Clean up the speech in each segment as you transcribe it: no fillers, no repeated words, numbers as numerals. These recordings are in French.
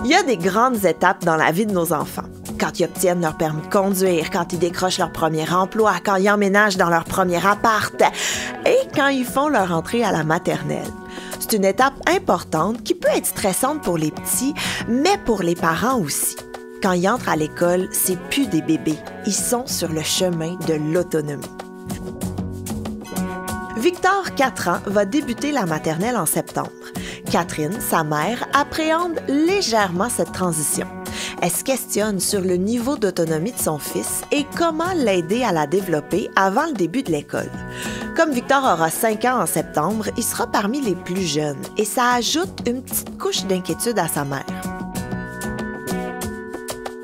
Il y a des grandes étapes dans la vie de nos enfants. Quand ils obtiennent leur permis de conduire, quand ils décrochent leur premier emploi, quand ils emménagent dans leur premier appart et quand ils font leur entrée à la maternelle. C'est une étape importante qui peut être stressante pour les petits, mais pour les parents aussi. Quand ils entrent à l'école, c'est plus des bébés. Ils sont sur le chemin de l'autonomie. Victor, 4 ans, va débuter la maternelle en septembre. Catherine, sa mère, appréhende légèrement cette transition. Elle se questionne sur le niveau d'autonomie de son fils et comment l'aider à la développer avant le début de l'école. Comme Victor aura 5 ans en septembre, il sera parmi les plus jeunes et ça ajoute une petite couche d'inquiétude à sa mère.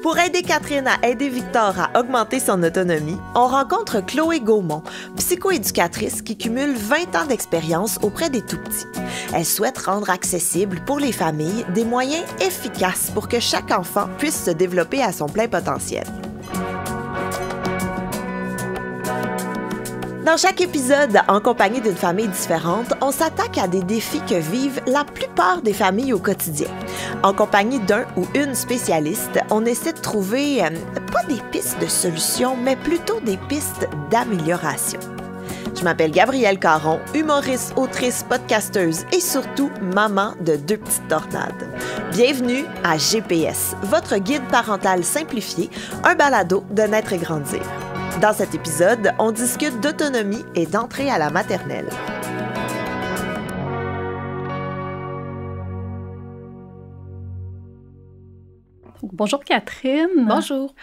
Pour aider Catherine à aider Victor à augmenter son autonomie, on rencontre Chloé Gaumont, psychoéducatrice qui cumule 20 ans d'expérience auprès des tout-petits. Elle souhaite rendre accessible pour les familles des moyens efficaces pour que chaque enfant puisse se développer à son plein potentiel. Dans chaque épisode, en compagnie d'une famille différente, on s'attaque à des défis que vivent la plupart des familles au quotidien. En compagnie d'un ou une spécialiste, on essaie de trouver, pas des pistes de solutions, mais plutôt des pistes d'amélioration. Je m'appelle Gabrielle Caron, humoriste, autrice, podcasteuse et surtout maman de 2 petites tornades. Bienvenue à GPS, votre guide parental simplifié, un balado de naître et grandir. Dans cet épisode, on discute d'autonomie et d'entrée à la maternelle. Bonjour Catherine. Bonjour.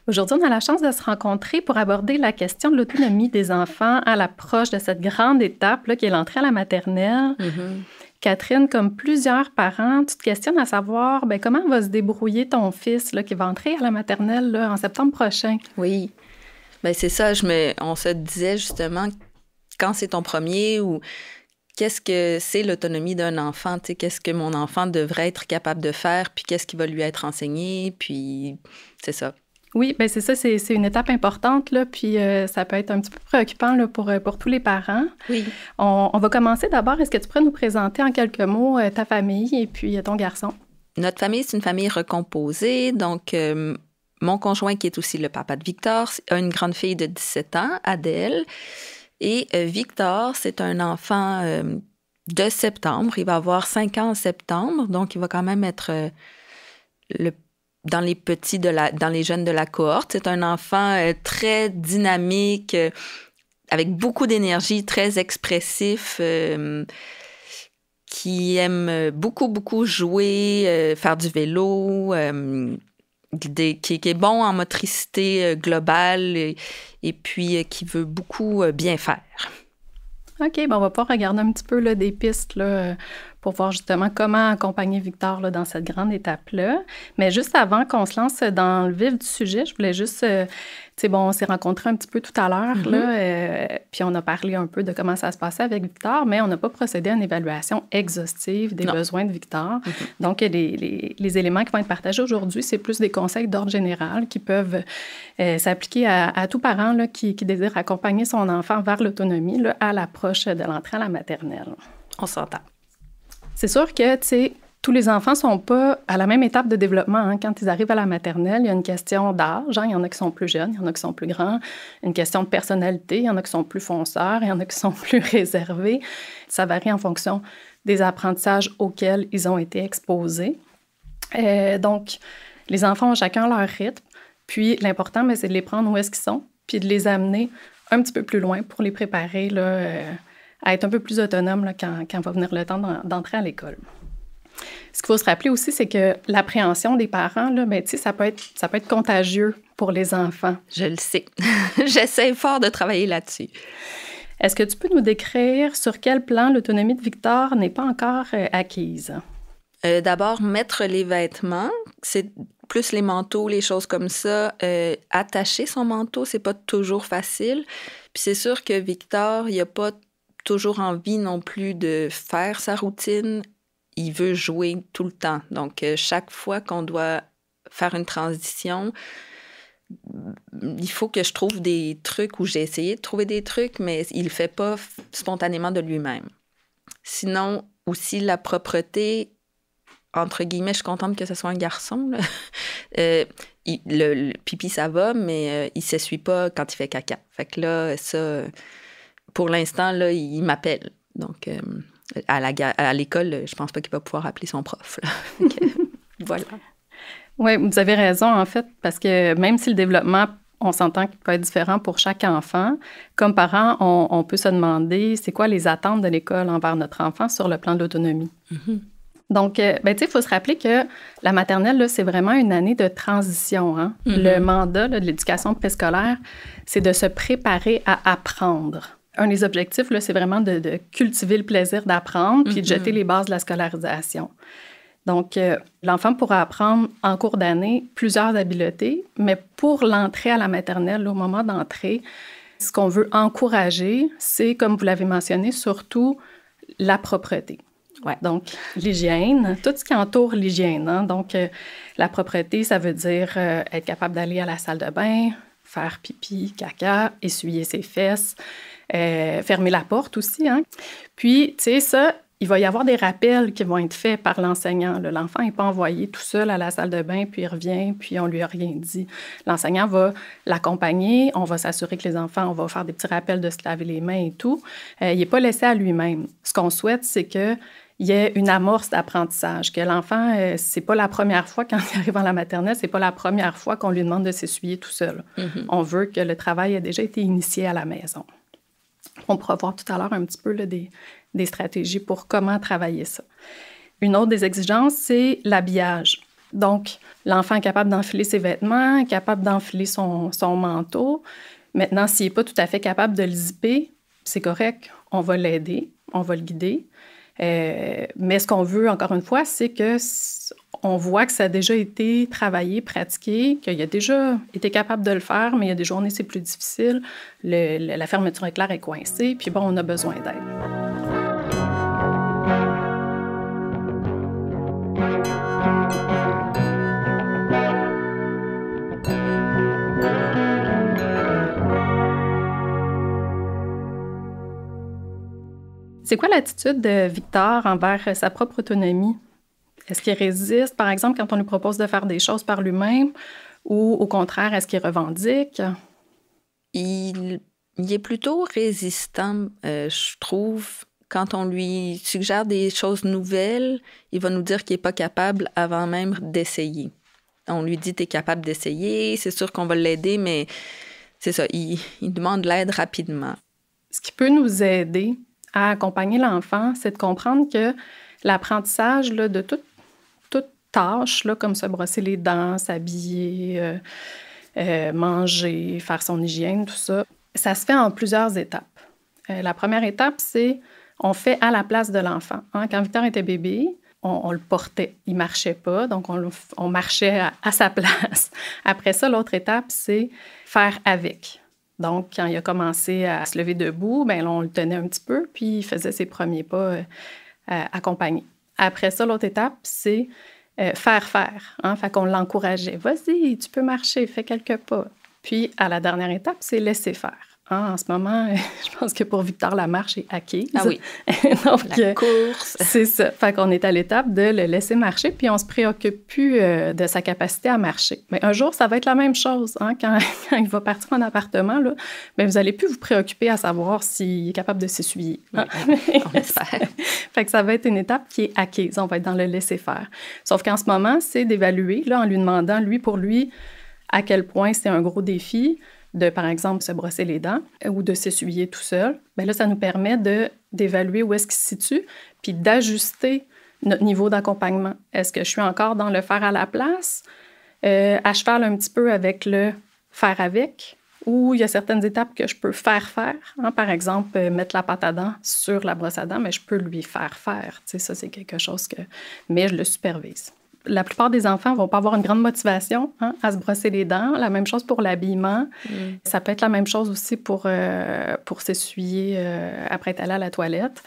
Aujourd'hui, on a la chance de se rencontrer pour aborder la question de l'autonomie des enfants à l'approche de cette grande étape là, qui est l'entrée à la maternelle. Catherine, comme plusieurs parents, tu te questionnes à savoir comment va se débrouiller ton fils là, qui va entrer à la maternelle là, en septembre prochain. Oui. Bien, c'est ça, on se disait justement, quand c'est ton premier ou qu'est-ce que c'est l'autonomie d'un enfant, tu sais, qu'est-ce que mon enfant devrait être capable de faire, puis qu'est-ce qui va lui être enseigné, puis c'est ça. Oui, bien c'est ça, c'est une étape importante, là, puis ça peut être un petit peu préoccupant là, pour tous les parents. Oui. On va commencer d'abord. Est-ce que tu pourrais nous présenter en quelques mots ta famille et puis ton garçon? Notre famille, c'est une famille recomposée, donc mon conjoint, qui est aussi le papa de Victor, a une grande fille de 17 ans, Adèle. Et Victor, c'est un enfant de septembre. Il va avoir 5 ans en septembre, donc il va quand même être dans les petits, dans les jeunes de la cohorte. C'est un enfant très dynamique, avec beaucoup d'énergie, très expressif, qui aime beaucoup, beaucoup jouer, faire du vélo, qui est bon en motricité globale et puis qui veut beaucoup bien faire. OK, on va pouvoir regarder un petit peu là, des pistes là, pour voir justement comment accompagner Victor là, dans cette grande étape-là. Mais juste avant qu'on se lance dans le vif du sujet, je voulais juste... on s'est rencontrés un petit peu tout à l'heure, là, puis on a parlé un peu de comment ça se passait avec Victor, mais on n'a pas procédé à une évaluation exhaustive des besoins de Victor. Donc, les éléments qui vont être partagés aujourd'hui, c'est plus des conseils d'ordre général qui peuvent s'appliquer à tout parent là, qui désire accompagner son enfant vers l'autonomie là, à l'approche de l'entrée à la maternelle. On s'entend. C'est sûr que, tous les enfants ne sont pas à la même étape de développement. Hein. Quand ils arrivent à la maternelle, il y a une question d'âge. Hein. Il y en a qui sont plus jeunes, il y en a qui sont plus grands. Une question de personnalité, il y en a qui sont plus fonceurs, il y en a qui sont plus réservés. Ça varie en fonction des apprentissages auxquels ils ont été exposés. Donc, les enfants ont chacun leur rythme. Puis, l'important, c'est de les prendre où est-ce qu'ils sont, puis de les amener un petit peu plus loin pour les préparer là, à être un peu plus autonomes là, quand va venir le temps d'entrer à l'école. Ce qu'il faut se rappeler aussi, c'est que l'appréhension des parents, là, ça peut être contagieux pour les enfants. Je le sais. J'essaie fort de travailler là-dessus. Est-ce que tu peux nous décrire sur quel plan l'autonomie de Victor n'est pas encore acquise? D'abord, mettre les vêtements, c'est plus les manteaux, les choses comme ça. Attacher son manteau, c'est pas toujours facile. Puis c'est sûr que Victor, il n'a pas toujours envie non plus de faire sa routine. Il veut jouer tout le temps. Donc, chaque fois qu'on doit faire une transition, il faut que je trouve des trucs, ou j'ai essayé de trouver des trucs, mais il le fait pas spontanément de lui-même. Sinon, aussi, la propreté, entre guillemets, je suis contente que ce soit un garçon, là. Le pipi, ça va, mais il s'essuie pas quand il fait caca. Fait que là, ça, pour l'instant, là, il m'appelle. Donc, à l'école, je pense pas qu'il va pouvoir appeler son prof, là. Voilà. Oui, vous avez raison, en fait, parce que même si le développement, on s'entend qu'il peut être différent pour chaque enfant, comme parents, on peut se demander c'est quoi les attentes de l'école envers notre enfant sur le plan de l'autonomie. Mm-hmm. Donc, tu sais, il faut se rappeler que la maternelle, là, c'est vraiment une année de transition. Hein? Mm-hmm. Le mandat là, de l'éducation préscolaire, c'est de se préparer à apprendre. Un des objectifs, là, c'est vraiment de cultiver le plaisir d'apprendre puis de jeter les bases de la scolarisation. Donc, l'enfant pourra apprendre en cours d'année plusieurs habiletés, mais pour l'entrée à la maternelle, là, au moment d'entrée, ce qu'on veut encourager, c'est, comme vous l'avez mentionné, surtout la propreté. Ouais. Donc, l'hygiène, tout ce qui entoure l'hygiène. Hein? Donc, la propreté, ça veut dire être capable d'aller à la salle de bain, faire pipi, caca, essuyer ses fesses, fermer la porte aussi. Hein? Puis, tu sais, ça, il va y avoir des rappels qui vont être faits par l'enseignant. Là, l'enfant n'est pas envoyé tout seul à la salle de bain, puis il revient, puis on lui a rien dit. L'enseignant va l'accompagner, on va s'assurer que les enfants, on va faire des petits rappels de se laver les mains et tout. Il n'est pas laissé à lui-même. Ce qu'on souhaite, c'est qu'il y ait une amorce d'apprentissage, que l'enfant, c'est pas la première fois quand il arrive à la maternelle, c'est pas la première fois qu'on lui demande de s'essuyer tout seul. Mm-hmm. On veut que le travail ait déjà été initié à la maison. On pourra voir tout à l'heure un petit peu là, des stratégies pour comment travailler ça. Une autre des exigences, c'est l'habillage. Donc, l'enfant est capable d'enfiler ses vêtements, est capable d'enfiler son manteau. Maintenant, s'il n'est pas tout à fait capable de le zipper, c'est correct, on va l'aider, on va le guider. Mais ce qu'on veut, encore une fois, c'est qu'on voit que ça a déjà été travaillé, pratiqué, qu'il a déjà été capable de le faire, mais il y a des journées, c'est plus difficile. La fermeture éclair est coincée, puis bon, on a besoin d'aide. C'est quoi l'attitude de Victor envers sa propre autonomie? Est-ce qu'il résiste, par exemple, quand on lui propose de faire des choses par lui-même, ou au contraire, est-ce qu'il revendique? Il est plutôt résistant, je trouve. Quand on lui suggère des choses nouvelles, il va nous dire qu'il n'est pas capable avant même d'essayer. On lui dit « t'es capable d'essayer », c'est sûr qu'on va l'aider, mais c'est ça, il demande l'aide rapidement. Ce qui peut nous aider à accompagner l'enfant, c'est de comprendre que l'apprentissage là, de toute tâche, là, comme se brosser les dents, s'habiller, manger, faire son hygiène, tout ça, ça se fait en plusieurs étapes. La première étape, c'est on fait à la place de l'enfant. Hein? Quand Victor était bébé, on le portait. Il ne marchait pas, donc on marchait à sa place. Après ça, l'autre étape, c'est faire avec. Donc, quand il a commencé à se lever debout, bien, là, on le tenait un petit peu, puis il faisait ses premiers pas accompagnés. Après ça, l'autre étape, c'est faire. Hein? Fait qu'on l'encourageait. Vas-y, tu peux marcher, fais quelques pas. Puis, à la dernière étape, c'est laisser faire. Hein? En ce moment, je pense que pour Victor, la marche est acquise. Ah oui, donc, la course. C'est ça. Fait qu'on est à l'étape de le laisser marcher, puis on ne se préoccupe plus de sa capacité à marcher. Mais un jour, ça va être la même chose. Hein? Quand il va partir en appartement, là, bien, vous n'allez plus vous préoccuper à savoir s'il est capable de s'essuyer. Oui, on espère. Fait que ça va être une étape qui est acquise. On va être dans le laisser-faire. Sauf qu'en ce moment, c'est d'évaluer, là, en lui demandant, lui pour lui, à quel point c'est un gros défi de, par exemple, se brosser les dents ou de s'essuyer tout seul. Bien là, ça nous permet d'évaluer où est-ce qu'il se situe puis d'ajuster notre niveau d'accompagnement. Est-ce que je suis encore dans le faire à la place, à cheval un petit peu avec le faire avec, ou il y a certaines étapes que je peux faire. Hein? Par exemple, mettre la pâte à dents sur la brosse à dents, mais je peux lui faire. Tu sais, ça, c'est quelque chose que... Mais je le supervise. La plupart des enfants ne vont pas avoir une grande motivation à se brosser les dents. La même chose pour l'habillement. Ça peut être la même chose aussi pour s'essuyer après être allé à la toilette.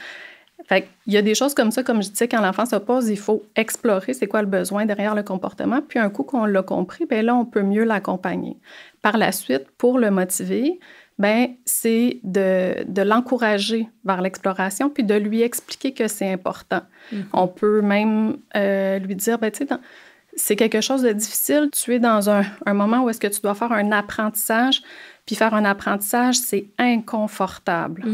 Fait qu'il y a des choses comme ça, comme je disais, quand l'enfant se pose, il faut explorer c'est quoi le besoin derrière le comportement. Puis un coup qu'on l'a compris, bien là, on peut mieux l'accompagner. Par la suite, pour le motiver, bien, c'est de l'encourager vers l'exploration puis de lui expliquer que c'est important. On peut même lui dire, bien, tu sais, c'est quelque chose de difficile. Tu es dans un moment où est-ce que tu dois faire un apprentissage. Puis faire un apprentissage, c'est inconfortable.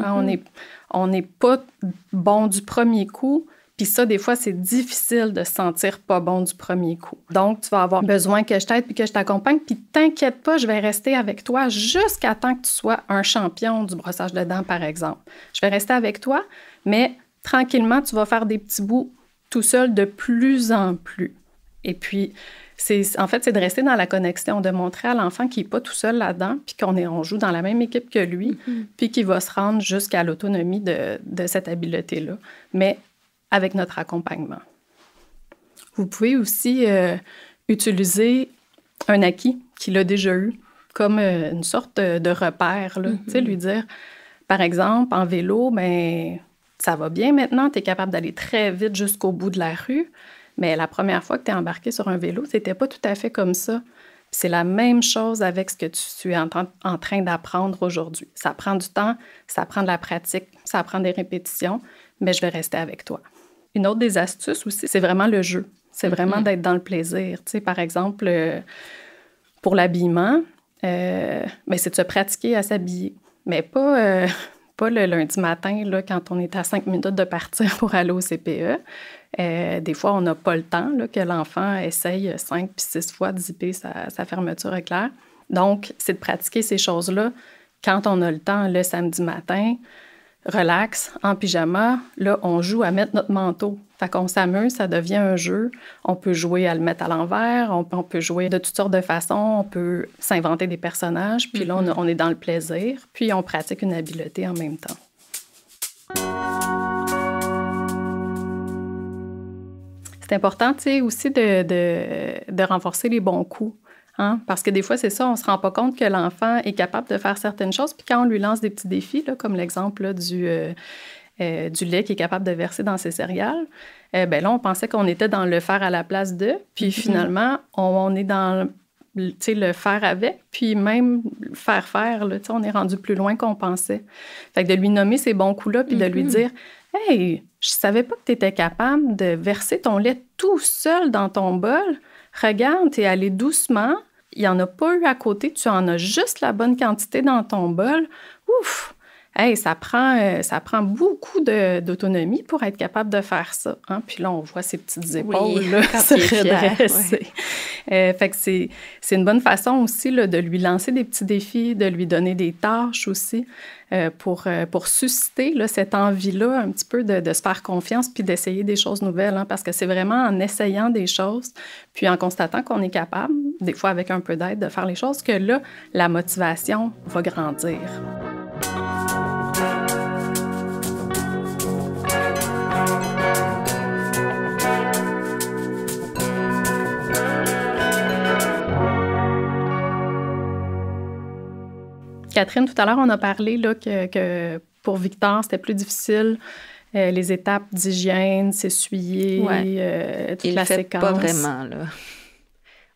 On n'est pas bon du premier coup. Puis ça, des fois, c'est difficile de se sentir pas bon du premier coup. Donc, tu vas avoir besoin que je t'aide puis que je t'accompagne. Puis t'inquiète pas, je vais rester avec toi jusqu'à temps que tu sois un champion du brossage de dents, par exemple. Je vais rester avec toi, mais tranquillement, tu vas faire des petits bouts tout seul de plus en plus. Et puis, c'est de rester dans la connexion, de montrer à l'enfant qu'il n'est pas tout seul là-dedans, puis on joue dans la même équipe que lui, puis qu'il va se rendre jusqu'à l'autonomie de cette habileté-là, mais avec notre accompagnement. Vous pouvez aussi utiliser un acquis qu'il a déjà eu, comme une sorte de repère, là. Tu sais, lui dire, par exemple, en vélo, bien, ça va bien maintenant, tu es capable d'aller très vite jusqu'au bout de la rue. Mais la première fois que tu es embarqué sur un vélo, c'était pas tout à fait comme ça. Puis c'est la même chose avec ce que tu es en train d'apprendre aujourd'hui. Ça prend du temps, ça prend de la pratique, ça prend des répétitions, mais je vais rester avec toi. Une autre des astuces aussi, c'est vraiment le jeu. C'est vraiment d'être dans le plaisir. Tu sais, par exemple, pour l'habillement, c'est de se pratiquer à s'habiller, mais pas le lundi matin, là, quand on est à 5 minutes de partir pour aller au CPE. Des fois, on n'a pas le temps là, que l'enfant essaye 5 puis 6 fois de zipper sa fermeture éclair. Donc, c'est de pratiquer ces choses-là quand on a le temps, le samedi matin, relax, en pyjama. Là, on joue à mettre notre manteau. Fait qu'on s'amuse, ça devient un jeu. On peut jouer à le mettre à l'envers, on peut jouer de toutes sortes de façons, on peut s'inventer des personnages, puis là, on est dans le plaisir, puis on pratique une habileté en même temps. C'est important, tu sais, aussi de renforcer les bons coups. Hein? Parce que des fois, c'est ça, on ne se rend pas compte que l'enfant est capable de faire certaines choses. Puis quand on lui lance des petits défis, là, comme l'exemple là, du lait qui est capable de verser dans ses céréales, bien là, on pensait qu'on était dans le faire à la place de. Puis finalement, on est dans le faire avec, puis même faire, là, on est rendu plus loin qu'on pensait. Fait que de lui nommer ces bons coups-là, puis de lui dire « Hey, je savais pas que tu étais capable de verser ton lait tout seul dans ton bol. Regarde, tu es allé doucement, il n'y en a pas eu à côté, tu en as juste la bonne quantité dans ton bol. Ouf! Hey, ça prend beaucoup d'autonomie pour être capable de faire ça. Hein? Puis là, on voit ses petites épaules là, se redresser. Fait que c'est une bonne façon aussi là, de lui lancer des petits défis, de lui donner des tâches aussi pour susciter là, cette envie-là un petit peu de se faire confiance puis d'essayer des choses nouvelles. Hein? Parce que c'est vraiment en essayant des choses puis en constatant qu'on est capable, des fois avec un peu d'aide, de faire les choses, que là, la motivation va grandir. Catherine, tout à l'heure, on a parlé là, que pour Victor, c'était plus difficile, les étapes d'hygiène, s'essuyer, toute la séquence. Il le fait pas vraiment, là.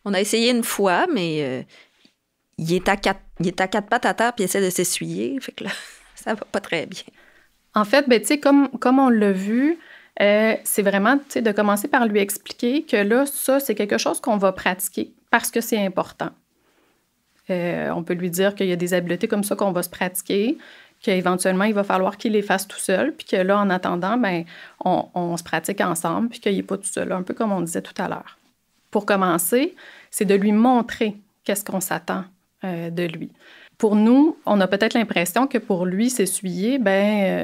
On a essayé une fois, mais il est à quatre pattes à terre puis il essaie de s'essuyer. Fait que là, ça va pas très bien. En fait, ben, tu sais, comme on l'a vu, c'est vraiment de commencer par lui expliquer que là, ça, c'est quelque chose qu'on va pratiquer parce que c'est important. On peut lui dire qu'il y a des habiletés comme ça qu'on va se pratiquer, qu'éventuellement, il va falloir qu'il les fasse tout seul, puis que là, en attendant, ben, on se pratique ensemble, puis qu'il n'est pas tout seul, un peu comme on disait tout à l'heure. Pour commencer, c'est de lui montrer qu'est-ce qu'on s'attend de lui. Pour nous, on a peut-être l'impression que pour lui, s'essuyer,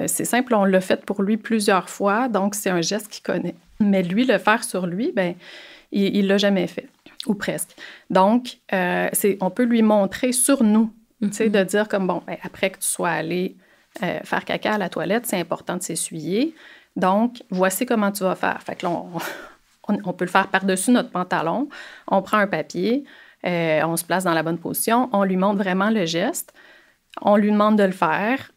c'est simple, on l'a fait pour lui plusieurs fois, donc c'est un geste qu'il connaît. Mais lui, le faire sur lui, il ne l'a jamais fait. Ou presque. Donc, on peut lui montrer sur nous, de dire comme, après que tu sois allé faire caca à la toilette, c'est important de s'essuyer. Donc, voici comment tu vas faire. Fait que là, on peut le faire par-dessus notre pantalon. On prend un papier, on se place dans la bonne position, on lui montre vraiment le geste. On lui demande de le faire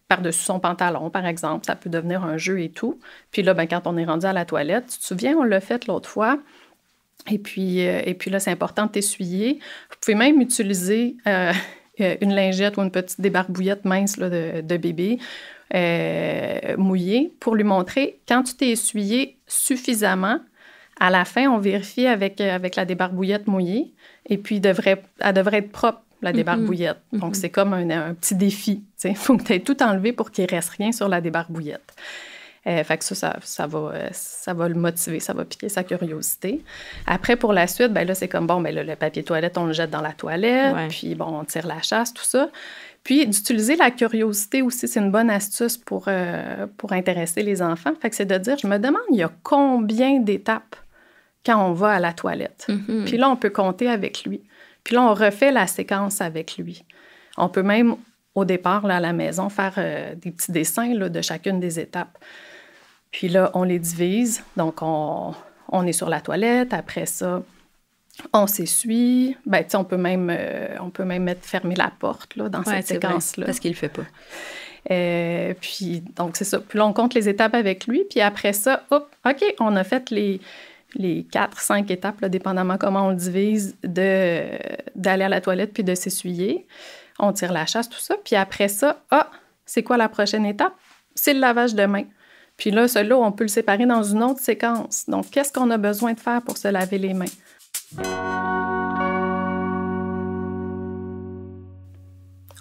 par-dessus son pantalon, par exemple. Ça peut devenir un jeu et tout. Puis là, quand on est rendu à la toilette, tu te souviens, on l'a fait l'autre fois. Et puis là, c'est important de t'essuyer. Vous pouvez même utiliser une lingette ou une petite débarbouillette mince là, de bébé mouillée pour lui montrer, quand tu t'es essuyé suffisamment, à la fin, on vérifie avec la débarbouillette mouillée. Et puis, elle devrait être propre, la débarbouillette. Donc, c'est comme un petit défi. Il faut que tu aies tout enlevé pour qu'il ne reste rien sur la débarbouillette. Fait que ça va le motiver, ça va piquer sa curiosité. Après, pour la suite, là, c'est comme, le papier toilette, on le jette dans la toilette, puis on tire la chasse, tout ça. Puis, d'utiliser la curiosité aussi, c'est une bonne astuce pour intéresser les enfants. Fait que c'est de dire, je me demande, il y a combien d'étapes quand on va à la toilette? Puis là, on peut compter avec lui. Puis là, on refait la séquence avec lui. On peut même, au départ, là, à la maison, faire des petits dessins là, de chacune des étapes. Puis là, on les divise. Donc, on est sur la toilette. Après ça, on s'essuie. On peut même fermer la porte là, dans cette séquence-là. Vrai, parce qu'il ne le fait pas. Puis, donc, c'est ça. Puis là, on compte les étapes avec lui. Puis après ça, OK, on a fait les 4-5 étapes, là, dépendamment comment on le divise, d'aller à la toilette puis de s'essuyer. On tire la chasse, tout ça. Puis après ça, c'est quoi la prochaine étape? C'est le lavage de mains. Puis là, celui-là, on peut le séparer dans une autre séquence. Donc, qu'est-ce qu'on a besoin de faire pour se laver les mains?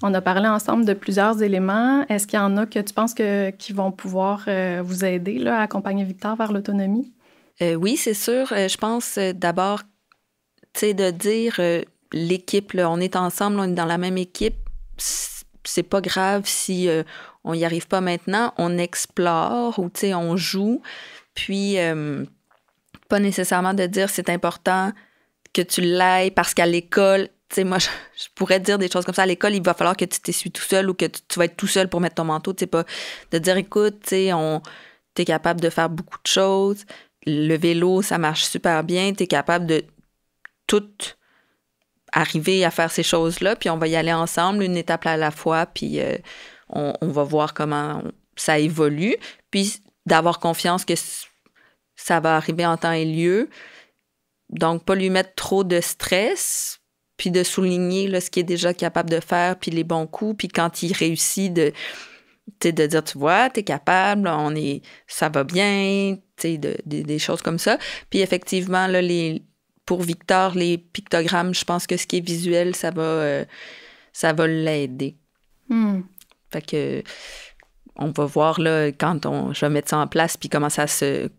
On a parlé ensemble de plusieurs éléments. Est-ce qu'il y en a que tu penses qui vont pouvoir vous aider là, à accompagner Victor vers l'autonomie? Oui, c'est sûr. Je pense d'abord, de dire l'équipe, là, on est ensemble, on est dans la même équipe. C'est pas grave si on n'y arrive pas maintenant. On explore ou on joue. Puis, pas nécessairement de dire c'est important que tu l'ailles parce qu'à l'école, moi, je pourrais dire des choses comme ça. À l'école, il va falloir que tu t'essuies tout seul ou que tu vas être tout seul pour mettre ton manteau. Pas de dire, écoute, t'es capable de faire beaucoup de choses. Le vélo, ça marche super bien. T'es capable de tout arriver à faire ces choses-là. Puis on va y aller ensemble, une étape à la fois. Puis on va voir comment ça évolue. Puis d'avoir confiance que ça va arriver en temps et lieu. Donc, pas lui mettre trop de stress, puis de souligner là, ce qu'il est déjà capable de faire, puis les bons coups, puis quand il réussit de dire, tu vois, t'es capable, ça va bien, des choses comme ça. Puis effectivement, là, pour Victor, les pictogrammes, je pense que ce qui est visuel, ça va l'aider. Fait que on va voir là, je vais mettre ça en place, puis comment ça se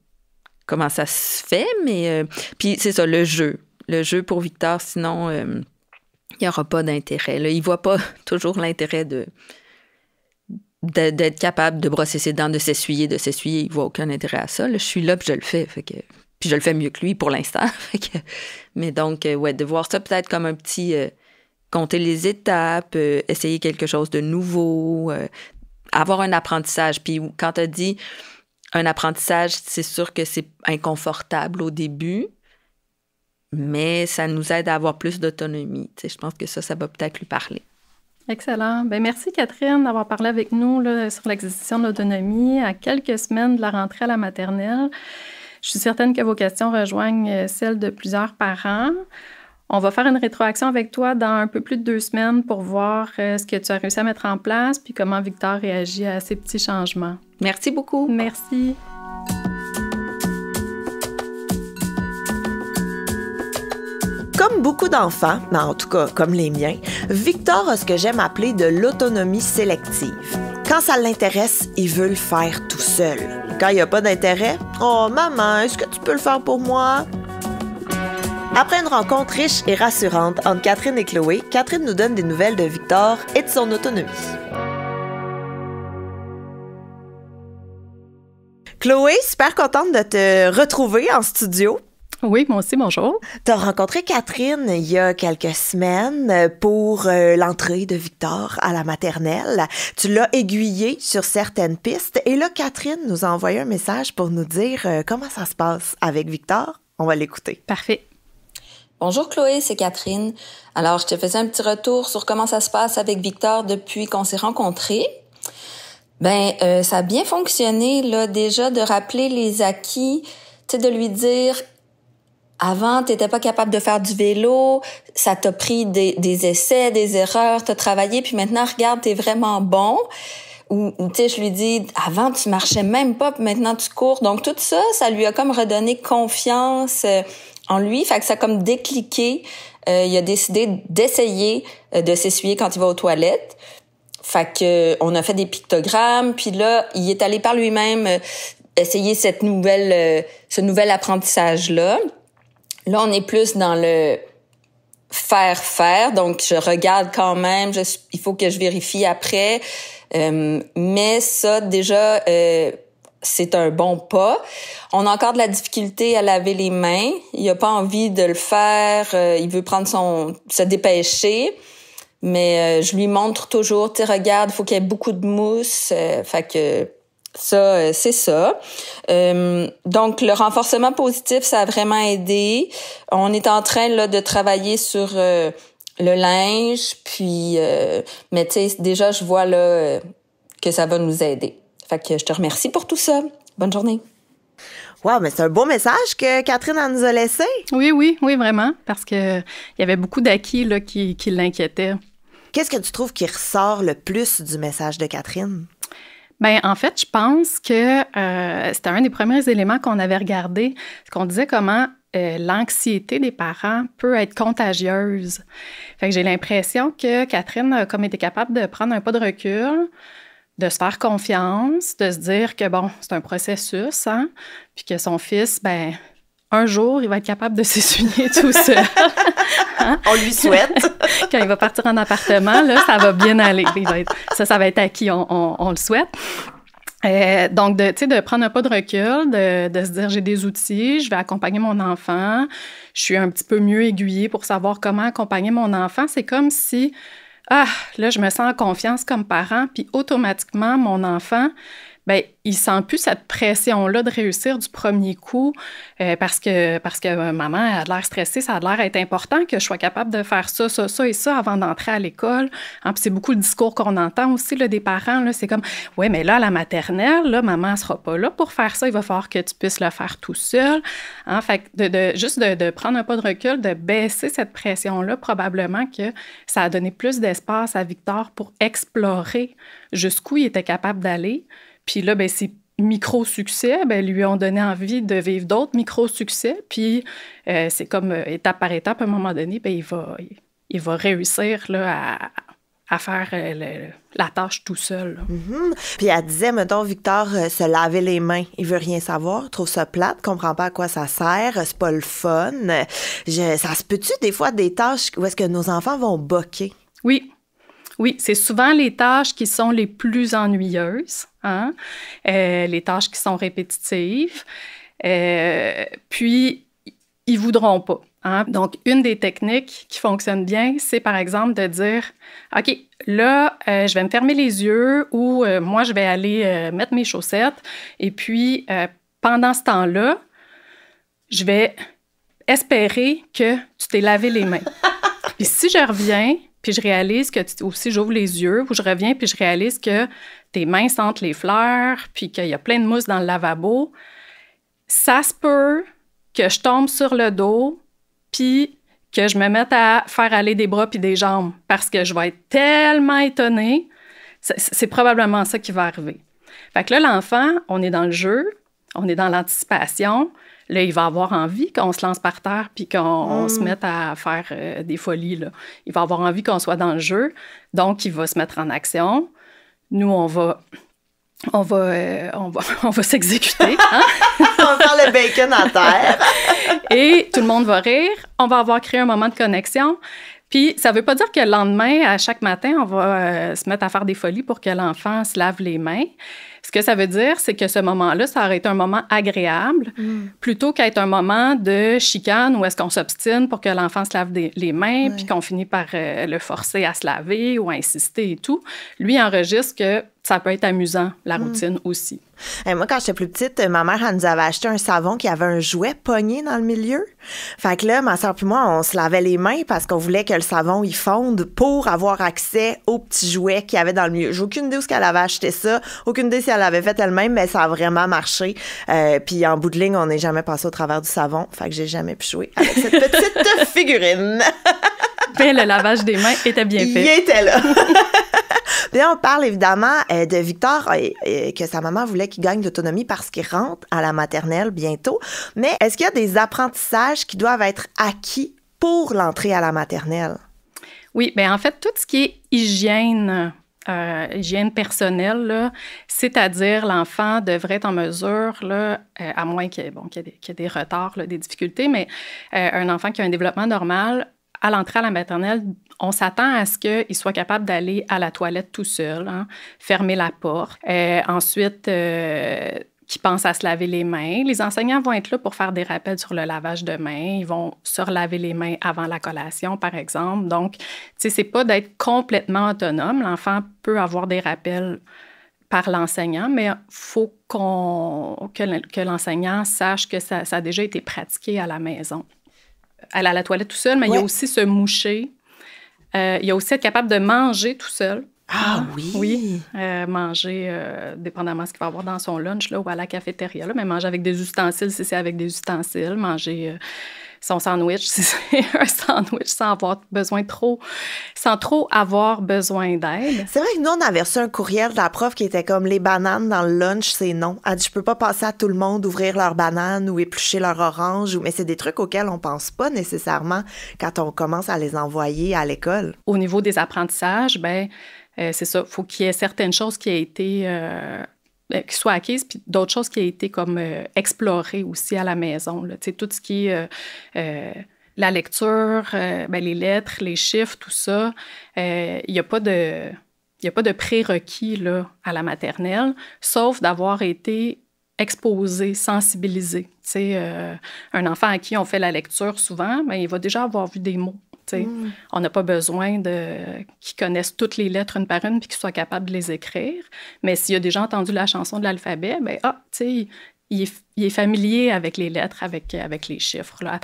fait, mais puis c'est ça, le jeu pour Victor, sinon il n'y aura pas d'intérêt. Là. Il ne voit pas toujours l'intérêt d'être capable de brosser ses dents, de s'essuyer. Il ne voit aucun intérêt à ça. Là, je suis là, puis je le fais. Puis je le fais mieux que lui pour l'instant. Mais donc, de voir ça peut-être comme un petit... compter les étapes, essayer quelque chose de nouveau, avoir un apprentissage. Puis quand tu as dit un apprentissage, c'est sûr que c'est inconfortable au début, mais ça nous aide à avoir plus d'autonomie. Je pense que ça va peut-être lui parler. Excellent. Bien, merci Catherine d'avoir parlé avec nous là, sur l'acquisition de l'autonomie à quelques semaines de la rentrée à la maternelle. Je suis certaine que vos questions rejoignent celles de plusieurs parents. On va faire une rétroaction avec toi dans un peu plus de 2 semaines pour voir ce que tu as réussi à mettre en place puis comment Victor réagit à ces petits changements. Merci beaucoup. Merci. Comme beaucoup d'enfants, mais en tout cas comme les miens, Victor a ce que j'aime appeler de l'autonomie sélective. Quand ça l'intéresse, il veut le faire tout seul. Quand il n'y a pas d'intérêt, « Oh maman, est-ce que tu peux le faire pour moi? » Après une rencontre riche et rassurante entre Catherine et Chloé, Catherine nous donne des nouvelles de Victor et de son autonomie. Chloé, super contente de te retrouver en studio. Oui, moi aussi, bonjour. Tu as rencontré Catherine il y a quelques semaines pour l'entrée de Victor à la maternelle. Tu l'as aiguillé sur certaines pistes et là, Catherine nous a envoyé un message pour nous dire comment ça se passe avec Victor. On va l'écouter. Parfait. Bonjour Chloé, c'est Catherine. Alors, je te faisais un petit retour sur comment ça se passe avec Victor depuis qu'on s'est rencontrés. Ça a bien fonctionné, là, déjà, de rappeler les acquis, tu sais, de lui dire, avant, t'étais pas capable de faire du vélo, ça t'a pris des essais, des erreurs, t'as travaillé, puis maintenant, regarde, t'es vraiment bon. Ou tu sais, je lui dis, avant, tu marchais même pas, puis maintenant, tu cours. Donc, tout ça, ça lui a comme redonné confiance en lui, fait que ça a comme décliqué. Il a décidé d'essayer de s'essuyer quand il va aux toilettes. Fait que on a fait des pictogrammes, puis là, il est allé par lui-même essayer ce nouvel apprentissage-là. Là, on est plus dans le faire. Donc, je regarde quand même, il faut que je vérifie après. Mais ça, déjà, c'est un bon pas. On a encore de la difficulté à laver les mains. Il a pas envie de le faire. Il veut se dépêcher. Mais je lui montre toujours, tu sais, regarde, il faut qu'il y ait beaucoup de mousse. Fait que ça, c'est ça. Donc, le renforcement positif, ça a vraiment aidé. On est en train là de travailler sur le linge. Puis, mais tu sais, déjà, je vois là que ça va nous aider. Fait que je te remercie pour tout ça. Bonne journée. Wow, mais c'est un beau message que Catherine en nous a laissé. Oui, vraiment, parce que il y avait beaucoup d'acquis là, qui l'inquiétaient. Qu'est-ce que tu trouves qui ressort le plus du message de Catherine? Bien, en fait, je pense que c'était un des premiers éléments qu'on avait regardé, qu'on disait comment l'anxiété des parents peut être contagieuse. Fait que j'ai l'impression que Catherine a comme été capable de prendre un pas de recul, de se faire confiance, de se dire que, bon, c'est un processus, hein, puis que son fils, un jour, il va être capable de s'essuyer tout seul. Hein? On lui souhaite. Quand il va partir en appartement, là, ça va bien aller. Ça va être acquis, on le souhaite. Donc, de prendre un pas de recul, de se dire, j'ai des outils, je vais accompagner mon enfant, je suis un petit peu mieux aiguillée pour savoir comment accompagner mon enfant. C'est comme si, là, je me sens en confiance comme parent, puis automatiquement, mon enfant, il sent plus cette pression-là de réussir du premier coup parce que maman a l'air stressée, ça a l'air être important que je sois capable de faire ça et ça avant d'entrer à l'école. Hein, puis c'est beaucoup le discours qu'on entend aussi là, des parents. Là, c'est comme, ouais, mais là, à la maternelle, là, maman ne sera pas là pour faire ça. Il va falloir que tu puisses le faire tout seul. Hein, fait que juste de prendre un pas de recul, de baisser cette pression-là, probablement que ça a donné plus d'espace à Victor pour explorer jusqu'où il était capable d'aller. Puis là, ces micro-succès, lui ont donné envie de vivre d'autres micro-succès. Puis c'est comme étape par étape, à un moment donné, il va réussir là, à faire la tâche tout seul. Mm-hmm. Puis elle disait, mettons, Victor se laver les mains, il veut rien savoir, trouve ça plate, comprend pas à quoi ça sert, c'est pas le fun. Ça se peut-tu des fois des tâches où est-ce que nos enfants vont boquer? Oui, c'est souvent les tâches qui sont les plus ennuyeuses, hein? Les tâches qui sont répétitives. Puis, ils voudront pas. Hein? Donc, une des techniques qui fonctionne bien, c'est par exemple de dire, OK, là, je vais me fermer les yeux ou moi, je vais aller mettre mes chaussettes. Et puis, pendant ce temps-là, je vais espérer que tu t'es lavé les mains. Puis si je reviens, puis je réalise que, aussi j'ouvre les yeux, ou je reviens, puis je réalise que tes mains sentent les fleurs, puis qu'il y a plein de mousse dans le lavabo, ça se peut que je tombe sur le dos, puis que je me mette à faire aller des bras puis des jambes, parce que je vais être tellement étonnée. C'est probablement ça qui va arriver. Fait que là, l'enfant, on est dans le jeu, on est dans l'anticipation. Là, il va avoir envie qu'on se lance par terre puis qu'on se mette à faire des folies, là. Il va avoir envie qu'on soit dans le jeu. Donc, il va se mettre en action. Nous, on va s'exécuter. Hein? On va faire le bacon à terre. Et tout le monde va rire. On va avoir créé un moment de connexion. Puis, ça ne veut pas dire que le lendemain, à chaque matin, on va se mettre à faire des folies pour que l'enfant se lave les mains. Ce que ça veut dire, c'est que ce moment-là, ça aurait été un moment agréable plutôt qu'être un moment de chicane où est-ce qu'on s'obstine pour que l'enfant se lave les mains puis qu'on finit par le forcer à se laver ou à insister et tout. Lui enregistre que ça peut être amusant, la routine aussi. Et moi, quand j'étais plus petite, ma mère, elle nous avait acheté un savon qui avait un jouet pogné dans le milieu. Fait que là, ma soeur puis moi, on se lavait les mains parce qu'on voulait que le savon, il fonde pour avoir accès au petit jouet qu'il y avait dans le milieu. J'ai aucune idée où elle avait acheté ça, aucune idée si elle l'avait fait elle-même, mais ça a vraiment marché. Puis en bout de ligne, on n'est jamais passé au travers du savon. Fait que j'ai jamais pu jouer avec cette petite figurine. Mais le lavage des mains était bien fait. Il était là. Puis là, on parle évidemment de Victor, que sa maman voulait qu'il gagne l'autonomie parce qu'il rentre à la maternelle bientôt. Mais est-ce qu'il y a des apprentissages qui doivent être acquis pour l'entrée à la maternelle? Oui, bien en fait, tout ce qui est hygiène personnelle, là, c'est-à-dire l'enfant devrait être en mesure, là, à moins qu'il y ait des retards, là, des difficultés, mais un enfant qui a un développement normal, à l'entrée à la maternelle, on s'attend à ce qu'il soit capable d'aller à la toilette tout seul, fermer la porte. Ensuite, qu'il pense à se laver les mains. Les enseignants vont être là pour faire des rappels sur le lavage de mains. Ils vont se relaver les mains avant la collation, par exemple. Donc, tu sais, c'est pas d'être complètement autonome. L'enfant peut avoir des rappels par l'enseignant, mais il faut que l'enseignant sache que ça a déjà été pratiqué à la maison. Aller à la toilette tout seul, mais il y a aussi se moucher. Il y a aussi être capable de manger tout seul. Ah oui? Oui, manger, dépendamment de ce qu'il va avoir dans son lunch là, ou à la cafétéria, là, mais manger avec des ustensiles si c'est avec des ustensiles, manger son sandwich si c'est un sandwich sans trop avoir besoin d'aide. C'est vrai que nous, on avait reçu un courriel de la prof qui était comme « Les bananes dans le lunch, c'est non ». Elle dit « Je peux pas passer à tout le monde ouvrir leurs bananes ou éplucher leur orange ». Mais c'est des trucs auxquels on pense pas nécessairement quand on commence à les envoyer à l'école. Au niveau des apprentissages, bien, c'est ça. Il faut qu'il y ait certaines choses qui aient été... qui soient acquises, puis d'autres choses qui aient été comme explorées aussi à la maison. Là. Tu sais, tout ce qui est la lecture, les lettres, les chiffres, tout ça, il n'y a pas de prérequis là, à la maternelle, sauf d'avoir été exposé, sensibilisé. Tu sais, un enfant à qui on fait la lecture souvent, bien, il va déjà avoir vu des mots. On n'a pas besoin qu'ils connaissent toutes les lettres une par une puis qu'ils soient capables de les écrire. Mais s'il a déjà entendu la chanson de l'alphabet, bien, il est familier avec les lettres, avec les chiffres, là,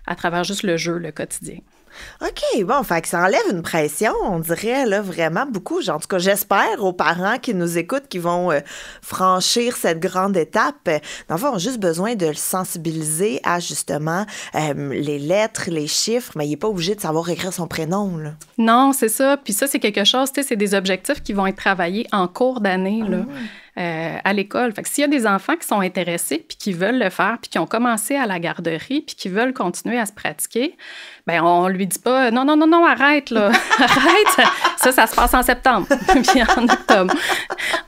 à travers juste le jeu, le quotidien. OK, bon, fait que ça enlève une pression, on dirait, là, vraiment beaucoup. En tout cas, j'espère aux parents qui nous écoutent qui vont franchir cette grande étape. Dans le fond, on a juste besoin de le sensibiliser à, justement, les lettres, les chiffres, mais il n'est pas obligé de savoir écrire son prénom, là. Non, c'est ça. Puis ça, c'est quelque chose, tu sais, c'est des objectifs qui vont être travaillés en cours d'année, là. À l'école. Fait que s'il y a des enfants qui sont intéressés puis qui veulent le faire puis qui ont commencé à la garderie puis qui veulent continuer à se pratiquer, bien, on lui dit pas « Non, arrête, là. Arrête. Ça se passe en septembre puis en octobre. »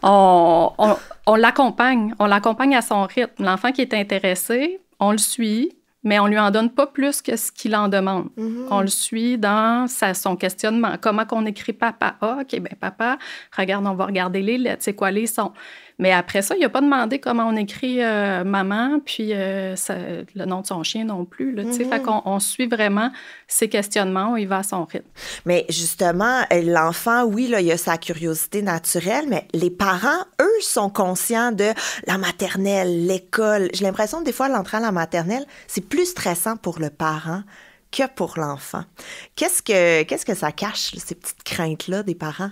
On l'accompagne. On l'accompagne à son rythme. L'enfant qui est intéressé, on le suit, mais on lui en donne pas plus que ce qu'il en demande. On le suit dans son questionnement. Comment qu'on écrit papa? Ah, OK, bien, papa, regarde, on va regarder les lettres. C'est quoi les sons? Mais après ça, il n'a pas demandé comment on écrit maman, puis le nom de son chien non plus. Là, fait qu'on suit vraiment ses questionnements, il va à son rythme. Mais justement, l'enfant, oui, là, il a sa curiosité naturelle, mais les parents, eux, sont conscients de la maternelle, l'école. J'ai l'impression que des fois, l'entrée à la maternelle, c'est plus stressant pour le parent que pour l'enfant. Qu'est-ce que ça cache, ces petites craintes-là des parents?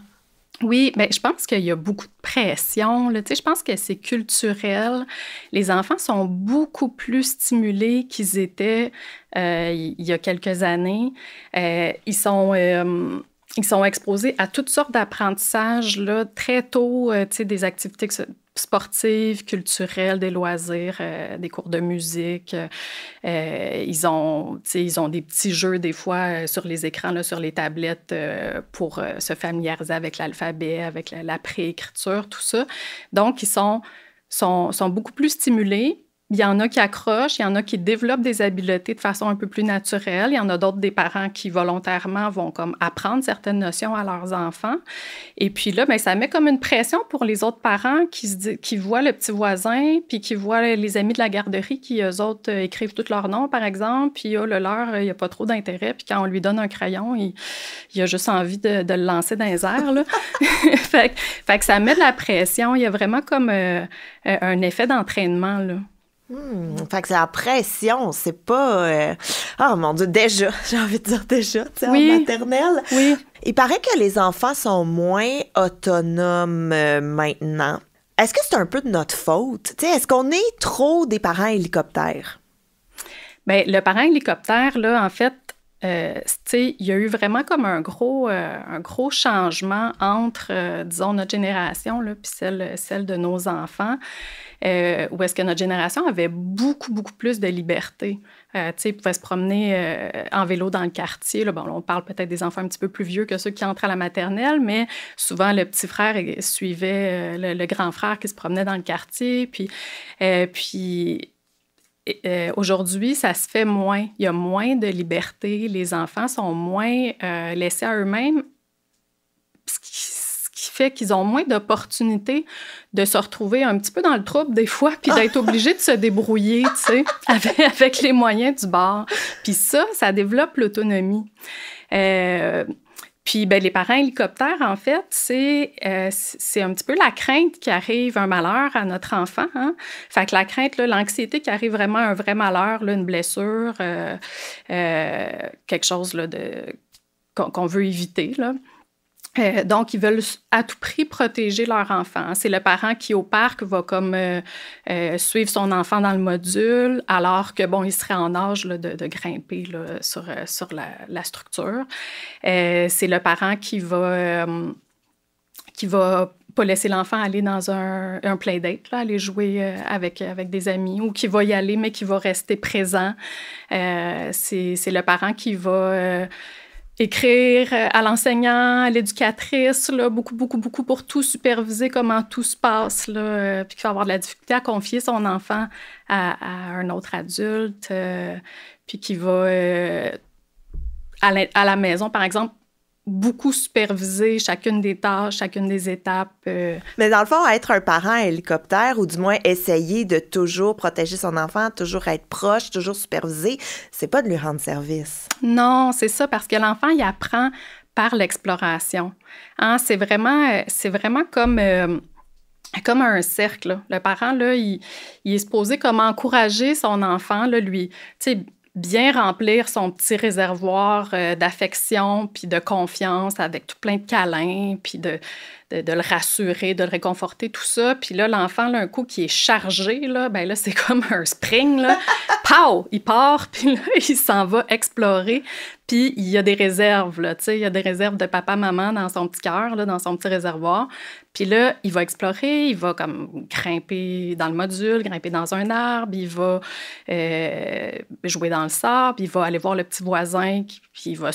Oui, bien, je pense qu'il y a beaucoup de pression. Là. Je pense que c'est culturel. Les enfants sont beaucoup plus stimulés qu'ils étaient il y a quelques années. Ils sont exposés à toutes sortes d'apprentissages là, très tôt, des activités sportives, culturelles, des loisirs, des cours de musique. Ils ont des petits jeux, des fois, sur les écrans, là, sur les tablettes, pour se familiariser avec l'alphabet, avec la préécriture, tout ça. Donc, ils sont beaucoup plus stimulés. il y en a qui accrochent, il y en a qui développent des habiletés de façon un peu plus naturelle. Il y en a d'autres, des parents qui volontairement vont comme apprendre certaines notions à leurs enfants. Et puis là, bien, ça met comme une pression pour les autres parents qui voient le petit voisin, puis qui voient les amis de la garderie qui, eux autres, écrivent tous leurs noms, par exemple, puis le leur, il n'y a pas trop d'intérêt. Puis quand on lui donne un crayon, il a juste envie de le lancer dans les airs, là. fait que ça met de la pression. Il y a vraiment comme un effet d'entraînement, là. Fait que c'est la pression, c'est pas... Oh mon Dieu, déjà, j'ai envie de dire déjà, tu sais, en maternelle. Oui. Il paraît que les enfants sont moins autonomes maintenant. Est-ce que c'est un peu de notre faute? Tu sais, est-ce qu'on est trop des parents hélicoptères? Bien, le parent hélicoptère, là, en fait, tu sais, il y a eu vraiment comme un gros changement entre, disons, notre génération, là, puis celle de nos enfants, où est-ce que notre génération avait beaucoup, beaucoup plus de liberté. Tu sais, ils pouvaient se promener en vélo dans le quartier. Là. Bon, là, on parle peut-être des enfants un petit peu plus vieux que ceux qui entrent à la maternelle, mais souvent, le petit frère suivait le grand frère qui se promenait dans le quartier. Puis aujourd'hui, ça se fait moins. Il y a moins de liberté. Les enfants sont moins laissés à eux-mêmes, ce qui fait qu'ils ont moins d'opportunités de se retrouver un petit peu dans le trouble des fois, puis d'être obligés de se débrouiller, tu sais, avec les moyens du bord. Puis ça développe l'autonomie. Puis, ben, les parents hélicoptères, en fait, c'est un petit peu la crainte qu'il arrive un malheur à notre enfant. Hein? Fait que la crainte, là, l'anxiété qu'il arrive vraiment un vrai malheur, là, une blessure, quelque chose là, qu'on veut éviter, là. Donc, ils veulent à tout prix protéger leur enfant. C'est le parent qui, au parc, va comme suivre son enfant dans le module, alors que, bon, il serait en âge là, de grimper là, sur la structure. C'est le parent qui va pas laisser l'enfant aller dans un playdate, là, aller jouer avec des amis, ou qui va y aller, mais qui va rester présent. C'est le parent qui va... écrire à l'enseignant, à l'éducatrice, là, beaucoup pour tout superviser comment tout se passe, là, puis qu'il va avoir de la difficulté à confier son enfant à un autre adulte, puis qui va, à la maison, par exemple, beaucoup superviser chacune des tâches, chacune des étapes. Mais dans le fond, être un parent hélicoptère, ou du moins essayer de toujours protéger son enfant, toujours être proche, toujours superviser, c'est pas de lui rendre service. Non, c'est ça, parce que l'enfant, il apprend par l'exploration. Hein, c'est vraiment comme un cercle. Là. Le parent, là, il est supposé comme encourager son enfant, là, lui, tu sais, bien remplir son petit réservoir d'affection puis de confiance avec tout plein de câlins, puis de le rassurer, de le réconforter, tout ça. Puis là, l'enfant, là, un coup qui est chargé, là, ben là, c'est comme un spring, là. Pow! Il part, puis là, il s'en va explorer. Puis il y a des réserves, là, tu sais, il y a des réserves de papa-maman dans son petit cœur, là, dans son petit réservoir. Puis là, il va explorer, il va comme grimper dans le module, grimper dans un arbre, il va jouer dans le sable, il va aller voir le petit voisin, puis il va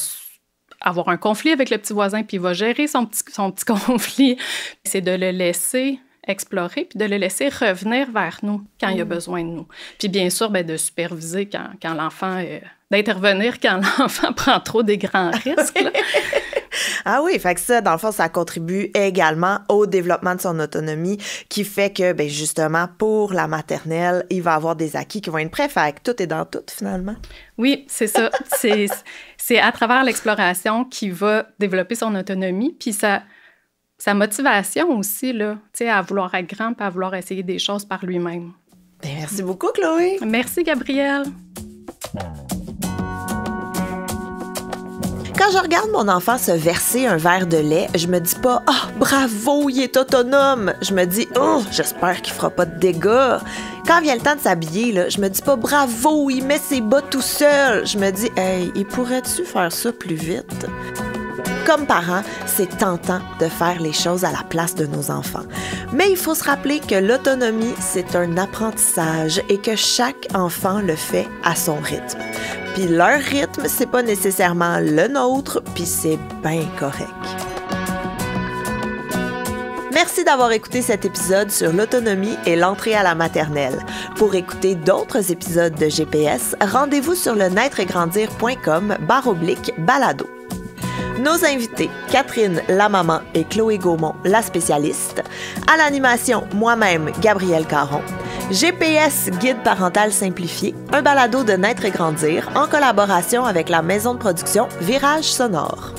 avoir un conflit avec le petit voisin, puis il va gérer son petit conflit. C'est de le laisser explorer, puis de le laisser revenir vers nous quand il a besoin de nous. Puis bien sûr, ben, de superviser quand l'enfant... d'intervenir quand l'enfant prend trop des grands risques. Là. Ah oui, fait que ça, dans le fond, ça contribue également au développement de son autonomie, qui fait que, ben justement, pour la maternelle, il va avoir des acquis qui vont être prêts. Fait que tout est dans tout, finalement. Oui, c'est ça. C'est à travers l'exploration qu'il va développer son autonomie, puis sa motivation aussi, là, tu sais, à vouloir être grand, puis à vouloir essayer des choses par lui-même. Bien, merci beaucoup, Chloé. Merci, Gabrielle. Quand je regarde mon enfant se verser un verre de lait, je me dis pas « Oh, bravo, il est autonome! » Je me dis « Oh, j'espère qu'il fera pas de dégâts! » Quand vient le temps de s'habiller, là, je me dis pas « Bravo, il met ses bas tout seul! » Je me dis « Hey, il pourrait-tu faire ça plus vite? » Comme parents, c'est tentant de faire les choses à la place de nos enfants. Mais il faut se rappeler que l'autonomie, c'est un apprentissage et que chaque enfant le fait à son rythme. Puis leur rythme, c'est pas nécessairement le nôtre, puis c'est bien correct. Merci d'avoir écouté cet épisode sur l'autonomie et l'entrée à la maternelle. Pour écouter d'autres épisodes de GPS, rendez-vous sur le naîtregrandir.com/balado. Nos invités, Catherine, la maman, et Chloé Gaumont, la spécialiste. À l'animation, moi-même, Gabrielle Caron. GPS, guide parental simplifié, un balado de Naître et Grandir en collaboration avec la maison de production Virage Sonore.